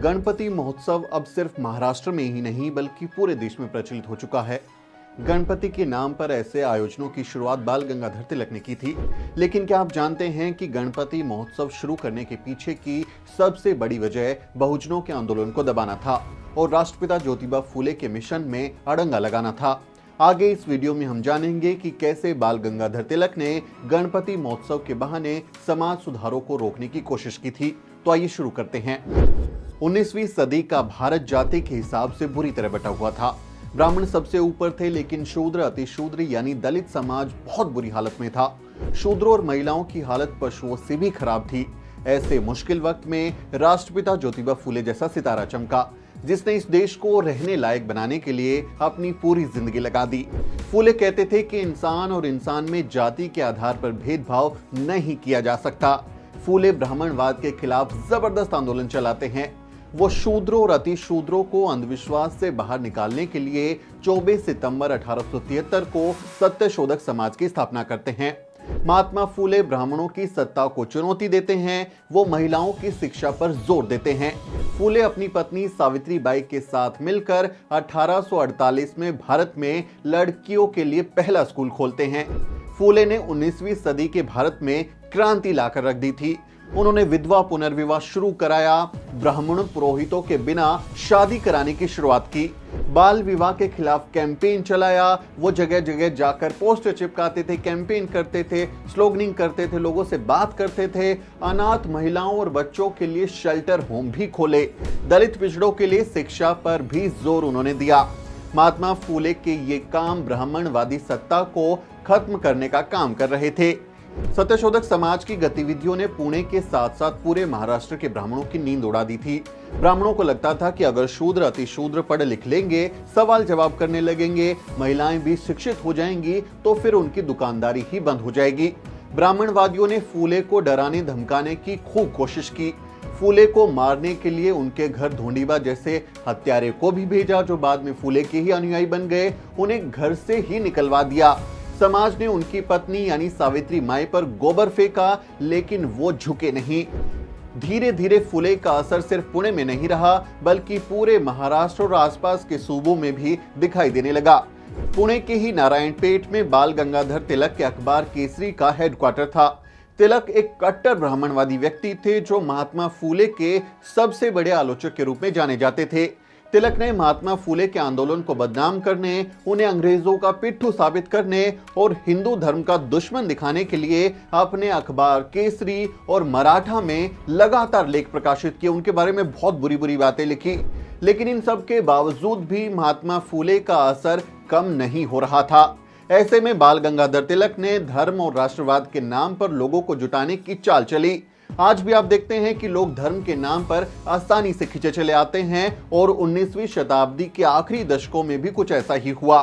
गणपति महोत्सव अब सिर्फ महाराष्ट्र में ही नहीं बल्कि पूरे देश में प्रचलित हो चुका है। गणपति के नाम पर ऐसे आयोजनों की शुरुआत बाल गंगाधर तिलक ने की थी। लेकिन क्या आप जानते हैं कि गणपति महोत्सव शुरू करने के पीछे की सबसे बड़ी वजह बहुजनों के आंदोलन को दबाना था और राष्ट्रपिता ज्योतिबा फूले के मिशन में अड़ंगा लगाना था। आगे इस वीडियो में हम जानेंगे कि कैसे बाल गंगाधर तिलक ने गणपति महोत्सव के बहाने समाज सुधारों को रोकने की कोशिश की थी। तो आइए शुरू करते हैं। 19वीं सदी का भारत जाति के हिसाब से बुरी तरह बटा हुआ था। ब्राह्मण सबसे ऊपर थे, लेकिन शूद्र अतिशूद्र यानी दलित समाज बहुत बुरी हालत में था। शूद्रों और महिलाओं की हालत पशुओं से भी खराब थी। ऐसे मुश्किल वक्त में राष्ट्रपिता ज्योतिबा फूले जैसा सितारा चमका, जिसने इस देश को रहने लायक बनाने के लिए अपनी पूरी जिंदगी लगा दी। फूले कहते थे कि इंसान और इंसान में जाति के आधार पर भेदभाव नहीं किया जा सकता। फूले ब्राह्मणवाद के खिलाफ जबरदस्त आंदोलन चलाते हैं। वो शूद्रों और अतिशूद्रों को अंधविश्वास से बाहर निकालने के लिए 24 सितंबर 1873 को सत्यशोधक समाज की स्थापना करते हैं। महात्मा फूले ब्राह्मणों की सत्ता को चुनौती देते हैं। वो महिलाओं की शिक्षा पर जोर देते हैं। फूले अपनी पत्नी सावित्री बाई के साथ मिलकर 1848 में भारत में लड़कियों के लिए पहला स्कूल खोलते हैं। फूले ने 19वीं सदी के भारत में क्रांति लाकर रख दी थी। उन्होंने विधवा पुनर्विवाह शुरू कराया, ब्राह्मण पुरोहितों के बिना शादी कराने की शुरुआत की, बाल विवाह के खिलाफ कैंपेन चलाया। वो जगह जगह जाकर पोस्टर चिपकाते थे, कैंपेन करते थे, स्लोगनिंग करते थे, लोगों से बात करते थे। अनाथ महिलाओं और बच्चों के लिए शेल्टर होम भी खोले। दलित पिछड़ों के लिए शिक्षा पर भी जोर उन्होंने दिया। महात्मा फूले के ये काम ब्राह्मणवादी सत्ता को खत्म करने का काम कर रहे थे। सत्यशोधक समाज की गतिविधियों ने पुणे के साथ साथ पूरे महाराष्ट्र के ब्राह्मणों की नींद उड़ा दी थी। ब्राह्मणों को लगता था कि अगर शूद्र अतिशूद्र पढ़ लिख लेंगे, सवाल जवाब करने लगेंगे, महिलाएं भी शिक्षित हो जाएंगी, तो फिर उनकी दुकानदारी ही बंद हो जाएगी। ब्राह्मणवादियों ने फूले को डराने धमकाने की खूब कोशिश की। फूले को मारने के लिए उनके घर धोंडीबा जैसे हत्यारे को भी भेजा, जो बाद में फूले के ही अनुयायी बन गए। उन्हें घर से ही निकलवा दिया। समाज ने उनकी पत्नी यानी सावित्री माई पर गोबर फेंका, लेकिन वो झुके नहीं। धीरे धीरे फूले का असर सिर्फ पुणे में नहीं रहा बल्कि पूरे महाराष्ट्र और आसपास के सूबों में भी दिखाई देने लगा। पुणे के ही नारायणपेट में बाल गंगाधर तिलक के अखबार केसरी का हेडक्वार्टर था। तिलक एक कट्टर ब्राह्मणवादी व्यक्ति थे जो महात्मा फूले के सबसे बड़े आलोचक के रूप में जाने जाते थे। तिलक ने महात्मा फूले के आंदोलन को बदनाम करने, उन्हें अंग्रेजों का पिट्ठू साबित करने और हिंदू धर्म का दुश्मन दिखाने के लिए अपने अखबार केसरी और मराठा में लगातार लेख प्रकाशित किए। उनके बारे में बहुत बुरी बुरी बातें लिखी। लेकिन इन सब के बावजूद भी महात्मा फूले का असर कम नहीं हो रहा था। ऐसे में बाल गंगाधर तिलक ने धर्म और राष्ट्रवाद के नाम पर लोगों को जुटाने की चाल चली। आज भी आप देखते हैं कि लोग धर्म के नाम पर आसानी से खिंचे चले आते हैं और 19वीं शताब्दी के आखिरी दशकों में भी कुछ ऐसा ही हुआ।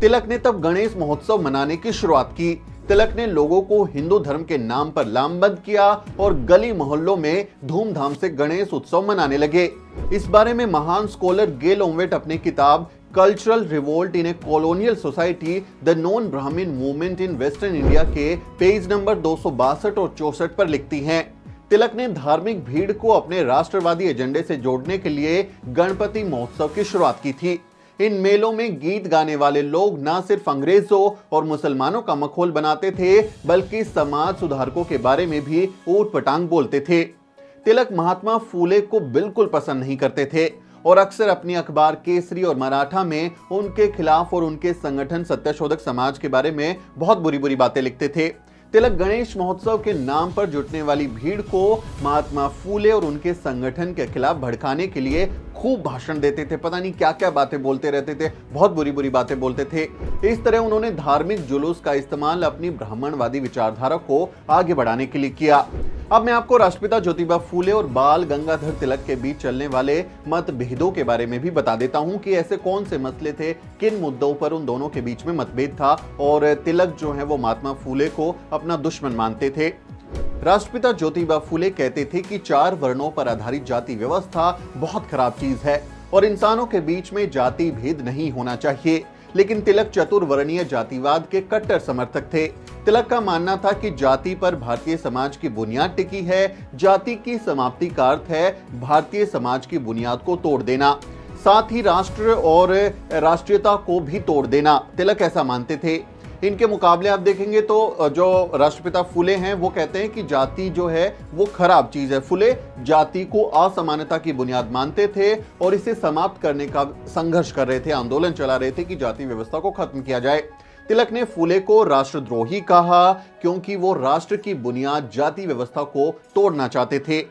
तिलक ने तब गणेश महोत्सव मनाने की शुरुआत की। तिलक ने लोगों को हिंदू धर्म के नाम पर लामबंद किया और गली मोहल्लों में धूमधाम से गणेश उत्सव मनाने लगे। इस बारे में महान स्कॉलर गेल ओमवेट अपनी किताब cultural revolt in A colonial society the non ब्राह्मण मूवमेंट इन वेस्टर्न इंडिया के पेज नंबर 262 और 64 पर लिखती हैं। तिलक ने धार्मिक भीड़ को अपने राष्ट्रवादी एजेंडे से जोड़ने के लिए गणपति महोत्सव की शुरुआत की थी। इन मेलों में गीत गाने वाले लोग न सिर्फ अंग्रेजों और मुसलमानों का मखौल बनाते थे बल्कि समाज सुधारकों के बारे में भी ऊट पटांग बोलते थे। तिलक महात्मा फूले को बिल्कुल पसंद नहीं करते थे और अक्सर अपनी अखबार केसरी और मराठा में उनके खिलाफ और उनके संगठन सत्यशोधक समाज के बारे में बहुत बुरी बुरी बातें लिखते थे। तिलक गणेश महोत्सव के नाम पर जुटने वाली भीड़ को महात्मा फूले और उनके संगठन के खिलाफ भड़काने के लिए खूब भाषण देते थे। पता नहीं क्या क्या बातें बोलते रहते थे, बहुत बुरी बुरी बातें बोलते थे। इस तरह उन्होंने धार्मिक जुलूस का इस्तेमाल अपनी ब्राह्मणवादी विचारधारा को आगे बढ़ाने के लिए किया। अब मैं आपको राष्ट्रपिता ज्योतिबा फूले और बाल गंगाधर तिलक के बीच चलने वाले मतभेदों के बारे में भी बता देता हूं कि ऐसे कौन से मसले थे, किन मुद्दों पर उन दोनों के बीच में मतभेद था और तिलक जो है वो महात्मा फूले को अपना दुश्मन मानते थे। राष्ट्रपिता ज्योतिबा फूले कहते थे कि 4 वर्णों पर आधारित जाति व्यवस्था बहुत खराब चीज है और इंसानों के बीच में जाति भेद नहीं होना चाहिए। लेकिन तिलक चतुर्वर्णीय जातिवाद के कट्टर समर्थक थे। तिलक का मानना था कि जाति पर भारतीय समाज की बुनियाद टिकी है, जाति की समाप्ति का अर्थ है भारतीय समाज की बुनियाद को तोड़ देना, साथ ही राष्ट्र और राष्ट्रीयता को भी तोड़ देना। तिलक ऐसा मानते थे। इनके मुकाबले आप देखेंगे तो जो राष्ट्रपिता फुले हैं वो कहते हैं कि जाति जो है वो खराब चीज है। फुले जाति को असमानता की बुनियाद मानते थे और इसे समाप्त करने का संघर्ष कर रहे थे, आंदोलन चला रहे थे कि जाति व्यवस्था को खत्म किया जाए। तिलक ने फुले को राष्ट्रद्रोही कहा क्योंकि वो राष्ट्र की बुनियाद जाति व्यवस्था को तोड़ना चाहते थे।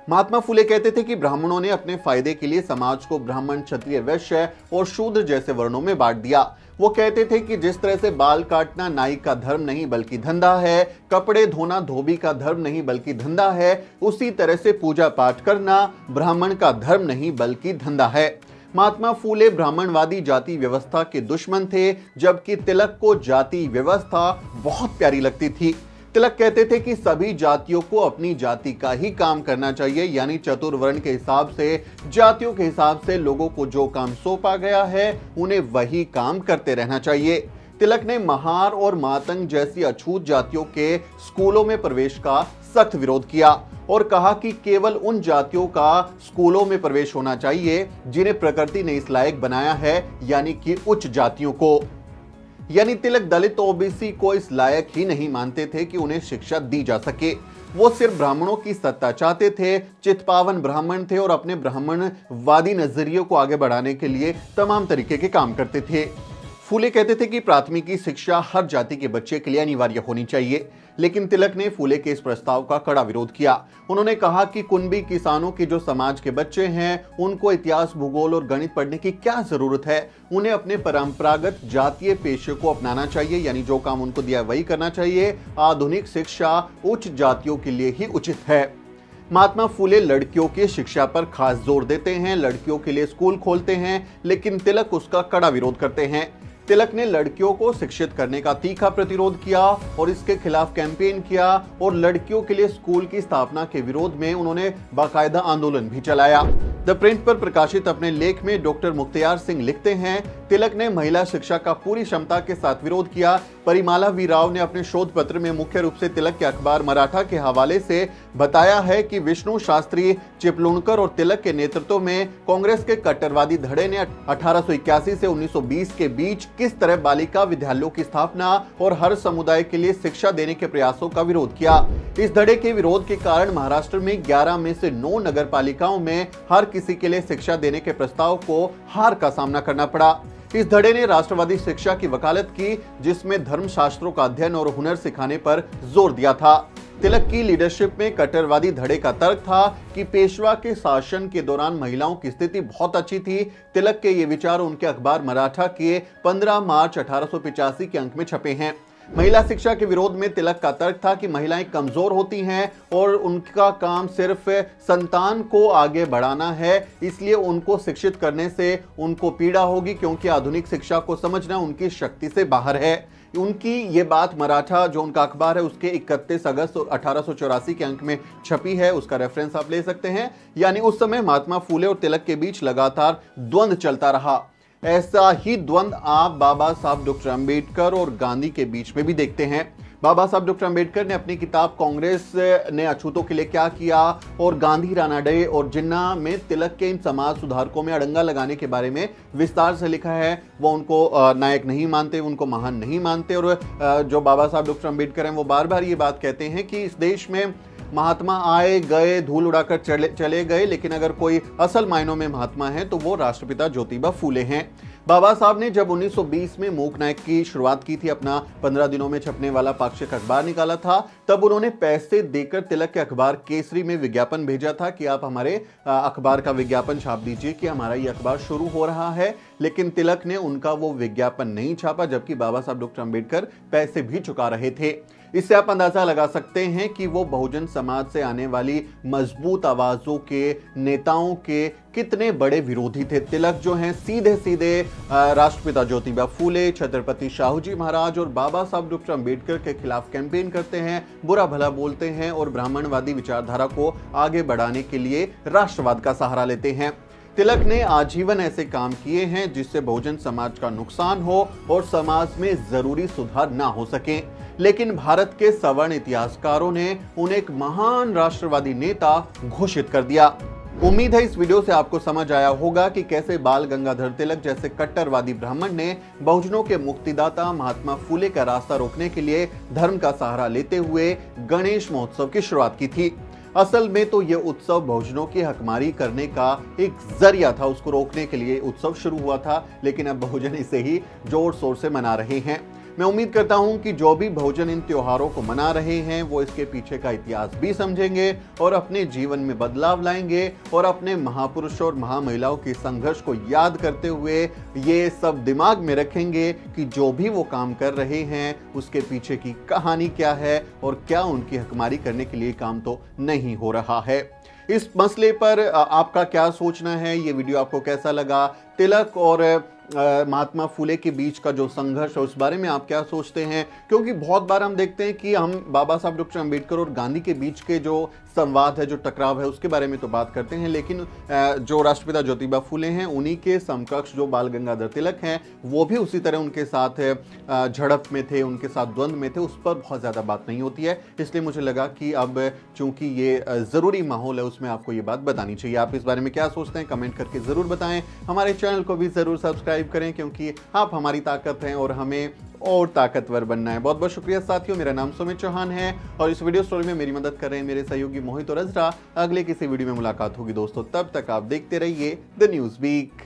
महात्मा फुले कहते थे कि ब्राह्मणों ने अपने फायदे के लिए समाज को ब्राह्मण, क्षत्रिय, वैश्य और शूद्र जैसे वर्णों में बांट दिया। वो कहते थे कि जिस तरह से बाल काटना नाई का धर्म नहीं बल्कि धंधा है, कपड़े धोना धोबी का धर्म नहीं बल्कि धंधा है, उसी तरह से पूजा पाठ करना ब्राह्मण का धर्म नहीं बल्कि धंधा है। महात्मा फुले ब्राह्मणवादी जाति व्यवस्था के दुश्मन थे, जबकि तिलक को जाति व्यवस्था बहुत प्यारी लगती थी। तिलक कहते थे कि सभी जातियों को अपनी जाति का ही काम करना चाहिए, यानी चतुर्वर्ण के हिसाब से, जातियों के हिसाब से लोगों को जो काम सौंपा गया है उन्हें वही काम करते रहना चाहिए। तिलक ने महार और मातंग जैसी अछूत जातियों के स्कूलों में प्रवेश का सख्त विरोध किया और कहा कि केवल उन जातियों का स्कूलों में प्रवेश होना चाहिए जिन्हें प्रकृति ने इस लायक बनाया है, यानी कि उच्च जातियों को। यानी तिलक दलित ओबीसी को इस लायक ही नहीं मानते थे कि उन्हें शिक्षा दी जा सके। वो सिर्फ ब्राह्मणों की सत्ता चाहते थे, चित्पावन ब्राह्मण थे और अपने ब्राह्मणवादी नजरियों को आगे बढ़ाने के लिए तमाम तरीके के काम करते थे। फुले कहते थे कि प्राथमिकी शिक्षा हर जाति के बच्चे के लिए अनिवार्य होनी चाहिए, लेकिन तिलक ने फुले के इस प्रस्ताव का कड़ा विरोध किया। उन्होंने कहा कि कुंभी किसानों के जो समाज के बच्चे हैं उनको इतिहास, भूगोल और गणित पढ़ने की क्या जरूरत है। उन्हें अपने परंपरागत जातीय पेशे को अपनाना चाहिए, यानी जो काम उनको दिया वही करना चाहिए। आधुनिक शिक्षा उच्च जातियों के लिए ही उचित है। महात्मा फुले लड़कियों की शिक्षा पर खास जोर देते हैं, लड़कियों के लिए स्कूल खोलते हैं, लेकिन तिलक उसका कड़ा विरोध करते हैं। तिलक ने लड़कियों को शिक्षित करने का तीखा प्रतिरोध किया और इसके खिलाफ कैंपेन किया और लड़कियों के लिए स्कूल की स्थापना के विरोध में उन्होंने बाकायदा आंदोलन भी चलाया। द प्रिंट पर प्रकाशित अपने लेख में डॉक्टर मुख्तियार सिंह लिखते हैं, तिलक ने महिला शिक्षा का पूरी क्षमता के साथ विरोध किया। परिमाला वी राव ने अपने शोध पत्र में मुख्य रूप से तिलक के अखबार मराठा के हवाले से बताया है कि विष्णु शास्त्री, चिपलूणकर और तिलक के नेतृत्व में कांग्रेस के कट्टरवादी धड़े ने 1881 से 1920 के बीच किस तरह बालिका विद्यालयों की स्थापना और हर समुदाय के लिए शिक्षा देने के प्रयासों का विरोध किया। इस धड़े के विरोध के कारण महाराष्ट्र में 11 में से 9 नगर पालिकाओं में हर किसी के लिए शिक्षा देने के प्रस्ताव को हार का सामना करना पड़ा। इस धड़े ने राष्ट्रवादी शिक्षा की वकालत की, जिसमें धर्मशास्त्रों का अध्ययन और हुनर सिखाने पर जोर दिया था। तिलक की लीडरशिप में कट्टरवादी धड़े का तर्क था कि पेशवा के शासन के दौरान महिलाओं की स्थिति बहुत अच्छी थी। तिलक के ये विचार उनके अखबार मराठा के 15 मार्च 1885 के अंक में छपे हैं। महिला शिक्षा के विरोध में तिलक का तर्क था कि महिलाएं कमजोर होती हैं और उनका काम सिर्फ संतान को आगे बढ़ाना है, इसलिए उनको शिक्षित करने से उनको पीड़ा होगी, क्योंकि आधुनिक शिक्षा को समझना उनकी शक्ति से बाहर है। उनकी ये बात मराठा जो उनका अखबार है उसके 31 अगस्त 1884 के अंक में छपी है, उसका रेफरेंस आप ले सकते हैं। यानी उस समय महात्मा फुले और तिलक के बीच लगातार द्वंद्व चलता रहा। ऐसा ही द्वंद्व आप बाबा साहब डॉक्टर अंबेडकर और गांधी के बीच में भी देखते हैं। बाबा साहब डॉक्टर अंबेडकर ने अपनी किताब कांग्रेस ने अछूतों के लिए क्या किया और गांधी, रानाडे और जिन्ना में तिलक के इन समाज सुधारकों में अड़ंगा लगाने के बारे में विस्तार से लिखा है। वो उनको नायक नहीं मानते, उनको महान नहीं मानते और जो बाबा साहब डॉक्टर अंबेडकर हैं वो बार बार ये बात कहते हैं कि इस देश में महात्मा आए गए, धूल उड़ाकर चले गए, लेकिन अगर कोई असल मायनों में महात्मा है तो वो राष्ट्रपिता ज्योतिबा फूले हैं। बाबा साहब ने जब 1920 में मूक नायक की शुरुआत की थी, अपना 15 दिनों में छपने वाला पाक्षिक अखबार निकाला था, तब उन्होंने पैसे देकर तिलक के अखबार केसरी में विज्ञापन भेजा था कि आप हमारे अखबार का विज्ञापन छाप दीजिए कि हमारा ये अखबार शुरू हो रहा है। लेकिन तिलक ने उनका वो विज्ञापन नहीं छापा, जबकि बाबा साहब डॉक्टर अंबेडकर पैसे भी चुका रहे थे। इससे आप अंदाजा लगा सकते हैं कि वो बहुजन समाज से आने वाली मजबूत आवाजों के नेताओं के कितने बड़े विरोधी थे। तिलक जो हैं सीधे सीधे राष्ट्रपिता ज्योतिबा फूले, छत्रपति शाहूजी महाराज और बाबा साहब डॉक्टर अंबेडकर के खिलाफ कैंपेन करते हैं, बुरा भला बोलते हैं और ब्राह्मणवादी विचारधारा को आगे बढ़ाने के लिए राष्ट्रवाद का सहारा लेते हैं। तिलक ने आजीवन ऐसे काम किए हैं जिससे बहुजन समाज का नुकसान हो और समाज में जरूरी सुधार ना हो सके, लेकिन भारत के सवर्ण इतिहासकारों ने उन्हें एक महान राष्ट्रवादी नेता घोषित कर दिया। उम्मीद है इस वीडियो से आपको समझ आया होगा कि कैसे बाल गंगाधर तिलक जैसे कट्टरवादी ब्राह्मण ने बहुजनों के मुक्तिदाता महात्मा फूले का रास्ता रोकने के लिए धर्म का सहारा लेते हुए गणेश महोत्सव की शुरुआत की थी। असल में तो यह उत्सव बहुजनों की हकमारी करने का एक जरिया था, उसको रोकने के लिए उत्सव शुरू हुआ था, लेकिन अब बहुजन इसे ही जोर शोर से मना रहे हैं। मैं उम्मीद करता हूं कि जो भी बहुजन इन त्योहारों को मना रहे हैं वो इसके पीछे का इतिहास भी समझेंगे और अपने जीवन में बदलाव लाएंगे और अपने महापुरुषों और महामहिलाओं के संघर्ष को याद करते हुए ये सब दिमाग में रखेंगे कि जो भी वो काम कर रहे हैं उसके पीछे की कहानी क्या है और क्या उनकी हकमारी करने के लिए काम तो नहीं हो रहा है। इस मसले पर आपका क्या सोचना है, ये वीडियो आपको कैसा लगा? तिलक और महात्मा फूले के बीच का जो संघर्ष है उस बारे में आप क्या सोचते हैं? क्योंकि बहुत बार हम देखते हैं कि हम बाबा साहब डॉक्टर अंबेडकर और गांधी के बीच के जो संवाद है, जो टकराव है, उसके बारे में तो बात करते हैं, लेकिन जो राष्ट्रपिता ज्योतिबा फूले हैं उन्हीं के समकक्ष जो बाल गंगाधर तिलक हैं वो भी उसी तरह उनके साथ झड़प में थे, उनके साथ द्वंद्व में थे, उस पर बहुत ज़्यादा बात नहीं होती है। इसलिए मुझे लगा कि अब चूंकि ये ज़रूरी माहौल है उसमें आपको ये बात बतानी चाहिए। आप इस बारे में क्या सोचते हैं कमेंट करके ज़रूर बताएं। हमारे चैनल को भी ज़रूर सब्सक्राइब करें क्योंकि आप हमारी ताकत हैं और हमें और ताकतवर बनना है। बहुत बहुत शुक्रिया साथियों। मेरा नाम सुमित चौहान है और इस वीडियो स्टोरी में मेरी मदद कर रहे हैं मेरे सहयोगी मोहित और अजरा। अगले किसी वीडियो में मुलाकात होगी दोस्तों, तब तक आप देखते रहिए द न्यूज़ वीक।